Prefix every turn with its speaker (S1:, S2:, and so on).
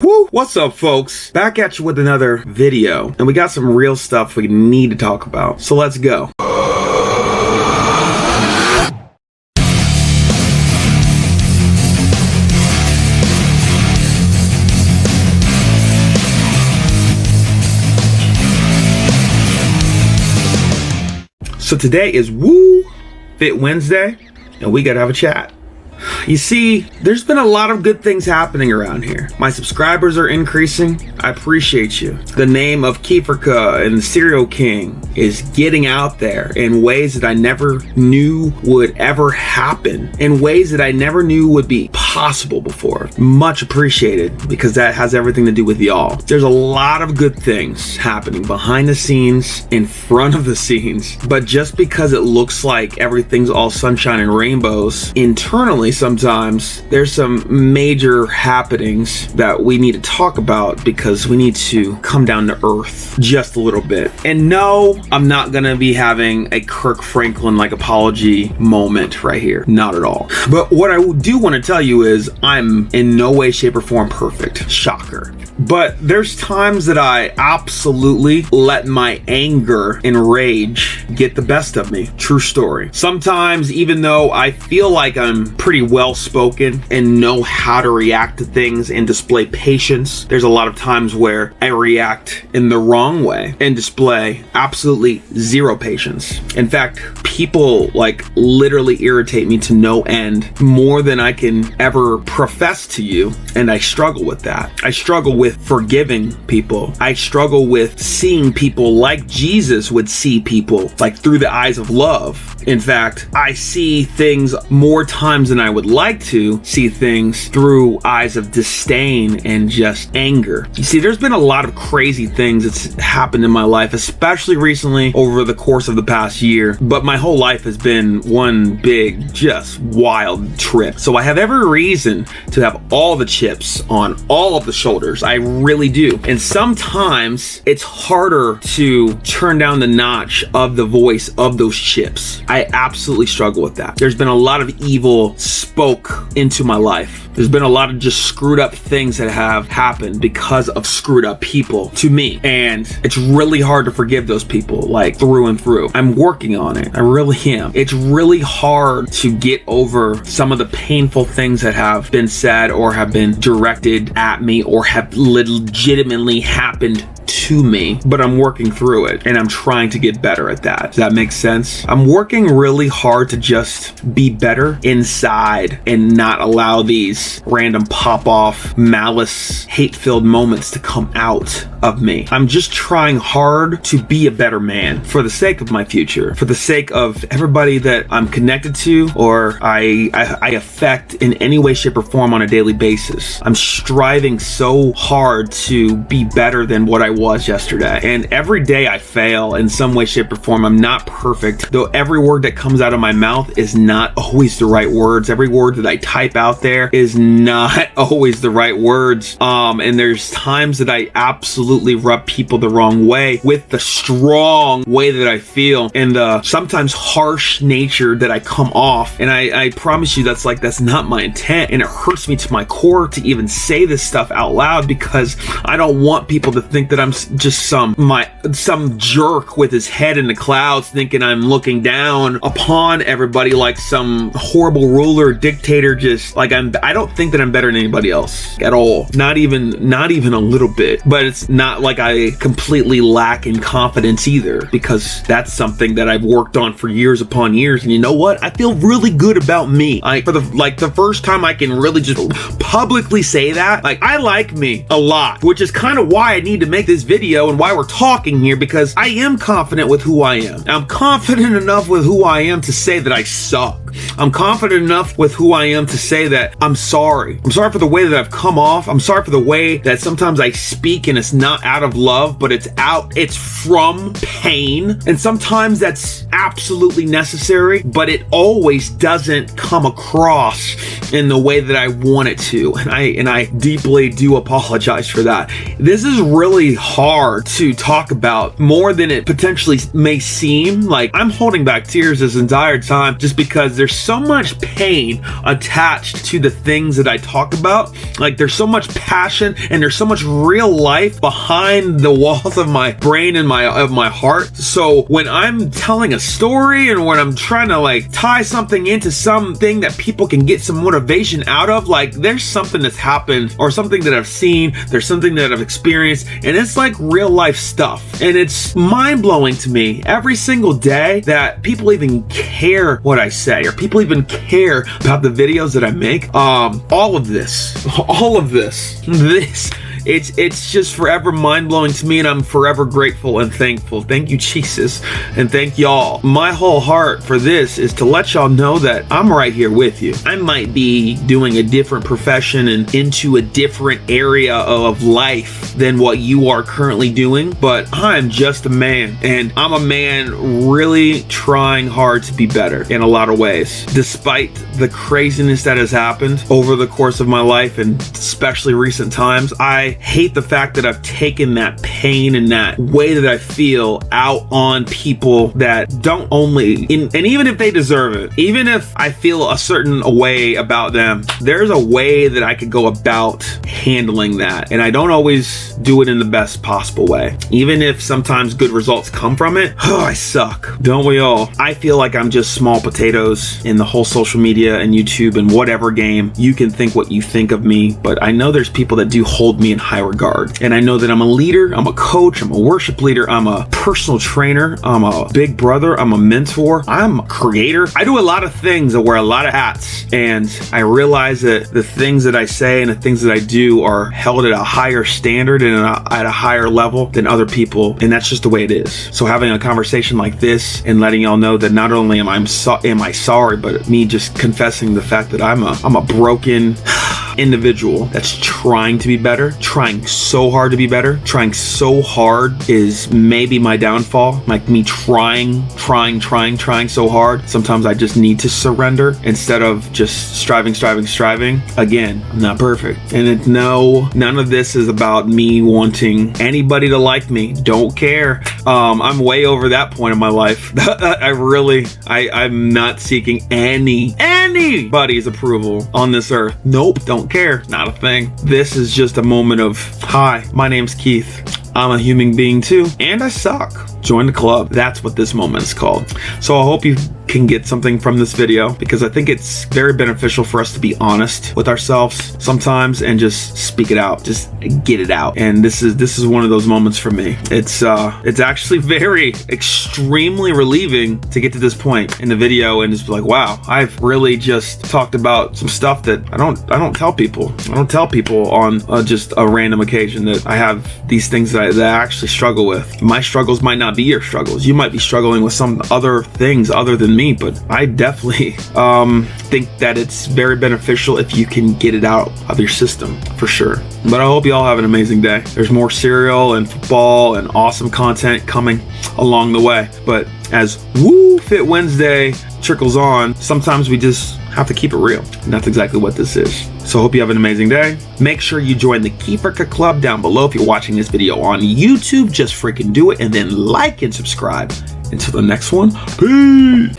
S1: Woo! What's up, folks? Back at you with another video, and we got some real stuff we need to talk about. So let's go. So today is Woo Fit Wednesday, and we gotta have a chat. You see, there's been a lot of good things happening around here. My subscribers are increasing. I appreciate you. The name of Keefrica and the Serial King is getting out there in ways that I never knew would ever happen, in ways that I never knew would be possible before. Much appreciated, because that has everything to do with y'all. There's a lot of good things happening behind the scenes, in front of the scenes, but just because it looks like everything's all sunshine and rainbows, internally sometimes there's some major happenings that we need to talk about, because we need to come down to earth just a little bit. And no, I'm not gonna be having a Kirk Franklin like apology moment right here, not at all. But what I do want to tell you is I'm in no way, shape, or form perfect. Shocker. But there's times that I absolutely let my anger and rage get the best of me. True story. Sometimes, even though I feel like I'm pretty well spoken and know how to react to things and display patience, there's a lot of times where I react in the wrong way and display absolutely zero patience. In fact, people like literally irritate me to no end, more than I can ever profess to you, and I struggle with that. I struggle with forgiving people. I struggle with seeing people like Jesus would see people, like through the eyes of love. In fact, I see things more times than I would like to see things, through eyes of disdain and just anger. You see, there's been a lot of crazy things that's happened in my life, especially recently over the course of the past year, but my whole life has been one big, just wild trip. So I have every reason to have all the chips on all of the shoulders. I really do. And sometimes it's harder to turn down the notch of the voice of those chips. I absolutely struggle with that. There's been a lot of evil spoke into my life. There's been a lot of just screwed up things that have happened because of screwed up people to me. And it's really hard to forgive those people, like through and through. I'm working on it. I really am. It's really hard to get over some of the painful things that have been said or have been directed at me or have legitimately happened to me, but I'm working through it and I'm trying to get better at that. Does that make sense? I'm working really hard to just be better inside and not allow these random pop-off, malice, hate-filled moments to come out of me. I'm just trying hard to be a better man for the sake of my future, for the sake of everybody that I'm connected to or I affect in any way, shape, or form on a daily basis. I'm striving so hard to be better than what I was yesterday, and every day I fail in some way, shape, or form. I'm not perfect, though every word that comes out of my mouth is not always the right words. Every word that I type out there is not always the right words, and there's times that I absolutely rub people the wrong way with the strong way that I feel and the sometimes harsh nature that I come off, and I promise you that's not my intent, and it hurts me to my core to even say this stuff out loud, because I don't want people to think that I'm just some jerk with his head in the clouds thinking I'm looking down upon everybody like some horrible ruler, dictator. Just like I don't think that I'm better than anybody else at all, not even a little bit. But it's not like I completely lack in confidence either, because that's something that I've worked on for years upon years. And you know what, I feel really good about me. For the first time I can really just publicly say that, like, I like me a lot, which is kind of why I need to make this video and why we're talking here, because I am confident with who I am. I'm confident enough with who I am to say that I suck. I'm confident enough with who I am to say that I'm sorry. I'm sorry for the way that I've come off. I'm sorry for the way that sometimes I speak and it's not out of love, but it's from pain. And sometimes that's absolutely necessary, but it always doesn't come across in the way that I want it to. And I deeply do apologize for that. This is really hard to talk about, more than it potentially may seem. Like, I'm holding back tears this entire time just because there's so much pain attached to the things that I talk about. Like, there's so much passion and there's so much real life behind the walls of my brain and of my heart. So when I'm telling a story and when I'm trying to like tie something into something that people can get some motivation out of, like, there's something that's happened or something that I've seen, there's something that I've experienced, and it's like real life stuff. And it's mind-blowing to me every single day that people even care what I say, or people even care about the videos that I make. All of this, it's just forever mind-blowing to me, and I'm forever grateful and thankful. Thank you, Jesus, and thank y'all. My whole heart for this is to let y'all know that I'm right here with you. I might be doing a different profession and into a different area of life than what you are currently doing, but I'm just a man, and I'm a man really trying hard to be better in a lot of ways. Despite the craziness that has happened over the course of my life, and especially recent times, I hate the fact that I've taken that pain and that way that I feel out on people that don't only, and even if they deserve it, even if I feel a certain way about them, there's a way that I could go about handling that. And I don't always do it in the best possible way. Even if sometimes good results come from it, I suck. Don't we all? I feel like I'm just small potatoes in the whole social media and YouTube and whatever game. You can think what you think of me, but I know there's people that do hold me in high regard. And I know that I'm a leader, I'm a coach, I'm a worship leader, I'm a personal trainer, I'm a big brother, I'm a mentor, I'm a creator. I do a lot of things, I wear a lot of hats, and I realize that the things that I say and the things that I do are held at a higher standard and at a higher level than other people, and that's just the way it is. So having a conversation like this and letting y'all know that not only am I sorry, but me just confessing the fact that I'm a broken individual that's trying to be better, trying so hard to be better, trying so hard is maybe my downfall. Like me trying so hard. Sometimes I just need to surrender instead of just striving. Again, I'm not perfect. And none of this is about me wanting anybody to like me. Don't care. I'm way over that point in my life. I'm not seeking anybody's approval on this earth. Nope, don't care. Not a thing. This is just a moment of, hi, my name's Keith. I'm a human being too, and I suck. Join the club. That's what this moment is called. So I hope you can get something from this video, because I think it's very beneficial for us to be honest with ourselves sometimes and just speak it out, just get it out. And this is one of those moments for me. It's actually very extremely relieving to get to this point in the video and just be like, wow, I've really just talked about some stuff that I don't tell people. I don't tell people on just a random occasion that I have these things that I actually struggle with. My struggles might not be your struggles. You might be struggling with some other things other than me, but I definitely think that it's very beneficial if you can get it out of your system, for sure. But I hope you all have an amazing day. There's more cereal and football and awesome content coming along the way. But as Woo Fit Wednesday trickles on, sometimes we just have to keep it real. And that's exactly what this is. So I hope you have an amazing day. Make sure you join the Keefrica Club down below. If you're watching this video on YouTube, just freaking do it. And then like and subscribe. Until the next one, peace.